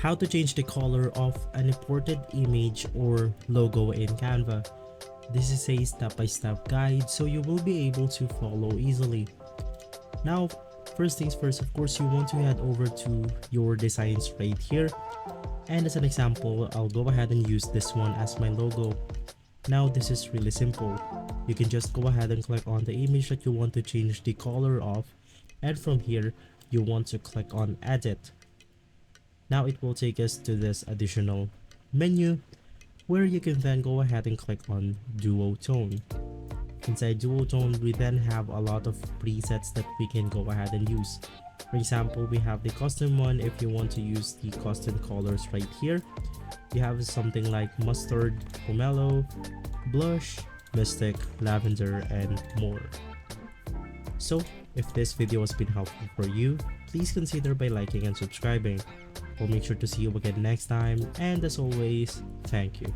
How to change the color of an imported image or logo in Canva. This is a step-by-step guide so you will be able to follow easily. Now, first things first, of course, you want to head over to your designs right here. And as an example, I'll go ahead and use this one as my logo. Now, this is really simple. You can just go ahead and click on the image that you want to change the color of. And from here, you want to click on edit. Now it will take us to this additional menu where you can then go ahead and click on duotone. Inside duotone, we then have a lot of presets that we can go ahead and use. For example, we have the custom one. If you want to use the custom colors right here, you have something like mustard, pomelo, blush, mystic, lavender, and more. So if this video has been helpful for you, please consider by liking and subscribing. We'll make sure to see you again next time, and as always, thank you.